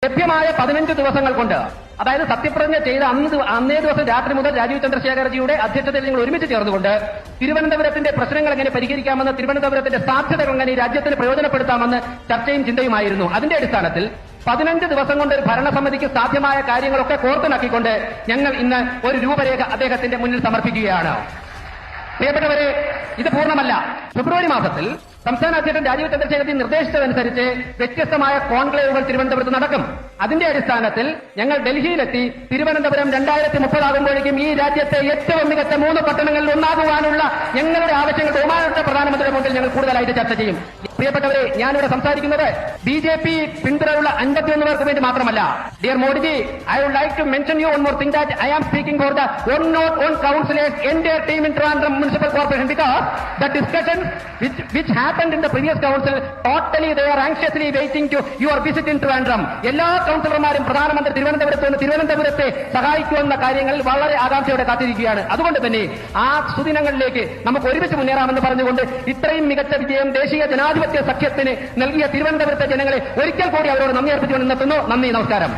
ലഭ്യമായ 15 ദിവസങ്ങൾ കൊണ്ട്, അതായത് സത്യപ്രതിജ്ഞ ചെയ്ത അന്നേ ദിവസം രാത്രി മുതൽ രാജീവ് ചന്ദ്രശേഖർജിയുടെ അധ്യക്ഷതയിൽ നിങ്ങൾ ഒരുമിച്ച് ചേർന്നുകൊണ്ട് തിരുവനന്തപുരത്തിന്റെ പ്രശ്നങ്ങൾ എങ്ങനെ പരിഹരിക്കാമെന്ന്, തിരുവനന്തപുരത്തിന്റെ സാധ്യതകൾ എങ്ങനെ ഈ രാജ്യത്തിന് പ്രയോജനപ്പെടുത്താമെന്ന് ചർച്ചയും ചിന്തയുമായിരുന്നു. അതിന്റെ അടിസ്ഥാനത്തിൽ 15 ദിവസം കൊണ്ട് ഒരു ഭരണസമിതിക്ക് സാധ്യമായ കാര്യങ്ങളൊക്കെ കോർത്തിണക്കിക്കൊണ്ട് ഞങ്ങൾ ഇന്ന് ഒരു രൂപരേഖ അദ്ദേഹത്തിന്റെ മുന്നിൽ സമർപ്പിക്കുകയാണ്. പ്രിയപ്പെട്ടവരെ, ഇത് പൂർണ്ണമല്ല. ഫെബ്രുവരി മാസത്തിൽ സംസ്ഥാന അധ്യക്ഷൻ രാജീവ് ചന്ദ്രശേഖർജി നിർദ്ദേശിച്ചതനുസരിച്ച് വ്യത്യസ്തമായ കോൺക്ലേവുകൾ തിരുവനന്തപുരത്ത് നടക്കും. അതിന്റെ അടിസ്ഥാനത്തിൽ ഞങ്ങൾ ഡൽഹിയിലെത്തി തിരുവനന്തപുരം 2030 ആകുമ്പോഴേക്കും ഈ രാജ്യത്തെ ഏറ്റവും മികച്ച 3 പട്ടണങ്ങളിൽ ഒന്നാകുവാനുള്ള ഞങ്ങളുടെ ആവശ്യങ്ങൾ ബഹുമാനപ്പെട്ട പ്രധാനമന്ത്രിയുടെ മുമ്പിൽ ഞങ്ങൾ കൂടുതലായിട്ട് ചർച്ച ചെയ്യും. പ്രിയപ്പെട്ടവരെ, ഞാനിവിടെ സംസാരിക്കുന്നത് BJP പിന്തുണയുള്ള 51 പേർക്ക് വേണ്ടി മാത്രമല്ല. Dear Modiji, I would like to mention you one more thing that I am speaking for the 101 councillors entire team in Trivandrum Municipal Corporation, because the discussions which happened in the previous council, totally they are anxiously waiting to your visit in Trivandrum. എല്ലാ കൌൺസിലർമാരും പ്രധാനമന്ത്രി തിരുവനന്തപുരത്തെ സഹായിക്കുമെന്ന കാര്യങ്ങൾ വളരെ ആകാംക്ഷയോടെ കാത്തിരിക്കുകയാണ്. അതുകൊണ്ട് തന്നെ ആ സുദിനങ്ങളിലേക്ക് നമുക്ക് ഒരുമിച്ച് മുന്നേറാമെന്ന് പറഞ്ഞുകൊണ്ട് ഇത്രയും മികച്ച വിജയം ദേശീയ ജനാധിപത്യ സഖ്യത്തിന് നൽകിയ തിരുവനന്തപുരത്തെ ജനങ്ങളെ ഒരിക്കൽ കൂടി അവരോട് നന്ദി അർപ്പിച്ചുകൊണ്ട് നിർത്തുന്നു. നന്ദി, നമസ്കാരം.